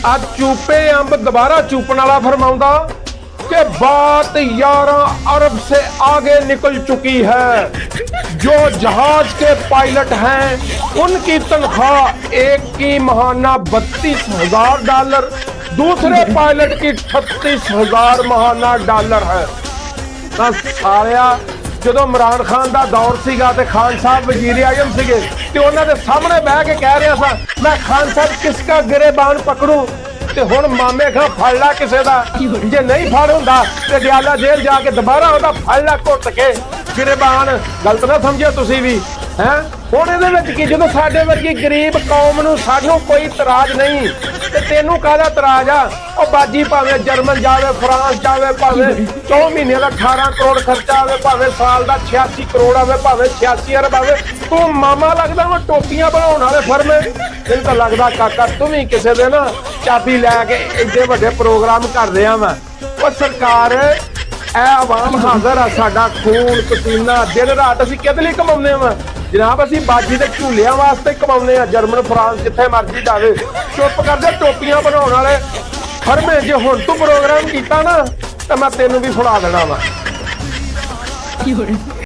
आज चूपे अंब दोबारा चूपन वाला फरमाउंदा कि बात 11 अरब से आगे निकल चुकी है। जो जहाज के पायलट हैं उनकी तनख्वाह एक की महाना $32,000, दूसरे पायलट की $36,000 महाना डॉलर है। ਤਾਂ ਸਾਰਿਆ ਜਦੋਂ ਇਮਰਾਨ ਖਾਨ ਦਾ ਦੌਰ ਸੀਗਾ ਤੇ ਖਾਨ ਸਾਹਿਬ ਵਜ਼ੀਰ ਆਜ਼ਮ ਸੀਗੇ ਤੇ ਉਹਨਾਂ ਦੇ ਸਾਹਮਣੇ ਬਹਿ ਕੇ ਕਹਿ ਰਿਹਾ ਸੀ ਮੈਂ ਖਾਨ ਸਾਹਿਬ ਕਿਸਕਾ ਗਿਰੇਬਾਨ ਪਕੜੂ ਤੇ ਹੁਣ ਮਾਮੇ ਖਾਂ ਫੜ ਲਾ ਕਿਸੇ ਦਾ, ਜੇ ਨਹੀਂ ਫੜ ਹੁੰਦਾ ਤੇ ਦਿਆਲਾ ਜੇਲ੍ਹ ਜਾ ਕੇ ਦੁਬਾਰਾ ਉਹਦਾ ਫੜ ਲਾ ਘੁੱਟ ਕੇ ਗਿਰੇਬਾਨ। ਗਲਤ ਨਾ ਸਮਝਿਓ ਤੁਸੀਂ ਵੀ ਹੈ। ਹੁਣ ਇਹਦੇ ਵਿੱਚ ਕੀ, ਜਦੋਂ ਸਾਡੇ ਵਰਗੀ ਗਰੀਬ ਕੌਮ ਨੂੰ ਸਾਨੂੰ ਕੋਈ ਇਤਰਾਜ਼ ਨਹੀਂ ਤੇ ਤੈਨੂੰ ਕਾਹਦਾ ਇਤਰਾਜ਼ ਆ? ਉਹ ਬਾਜੀ ਭਾਵੇਂ ਜਰਮਨ ਜਾਵੇ, ਫਰਾਂਸ ਜਾਵੇ, ਭਾਵੇਂ 4 ਮਹੀਨੇ ਦਾ 18 ਕਰੋੜ ਖਰਚਾ ਆਵੇ, ਭਾਵੇਂ ਸਾਲ ਦਾ 86 ਕਰੋੜ ਆਵੇ, ਭਾਵੇਂ 86 ਅਰਬ ਆਵੇ, ਤੂੰ ਮਾਮਾ ਲੱਗਦਾ ਵਾ ਟੋਪੀਆਂ ਬਣਾਉਣ ਵਾਲੇ ਫਰਮੇ। ਤੈਨੂੰ ਤਾਂ ਲੱਗਦਾ ਕਾਕਾ ਤੂੰ ਵੀ ਕਿਸੇ ਦੇ ਨਾ ਚਾਬੀ ਲੈ ਕੇ ਏਡੇ ਵੱਡੇ ਪ੍ਰੋਗਰਾਮ ਕਰ ਰਿਹਾ ਵਾ। ਉਹ ਸਰਕਾਰ ਐ ਆਵਾਮ ਹਾਜ਼ਰ ਆ, ਸਾਡਾ ਖੂਨ ਪਸੀਨਾ ਦਿਨ ਰਾਤ ਅਸੀਂ ਕਿਹਦੇ ਲਈ ਕਮਾਉਂਦੇ ਵਾ ਜਨਾਬ? ਅਸੀਂ ਬਾਜੀ ਦੇ ਝੂਲਿਆਂ ਵਾਸਤੇ ਕਮਾਉਂਦੇ ਆ। ਜਰਮਨ ਫਰਾਂਸ ਜਿੱਥੇ ਮਰਜ਼ੀ ਜਾਵੇ ਚੁੱਪ ਕਰਦੇ ਟੋਪੀਆਂ ਬਣਾਉਣ ਵਾਲੇ ਫਰਮੇ। ਜੇ ਹੁਣ ਤੂੰ ਪ੍ਰੋਗਰਾਮ ਕੀਤਾ ਨਾ ਤਾਂ ਮੈਂ ਤੈਨੂੰ ਵੀ ਫੜਾ ਦੇਣਾ ਵਾ।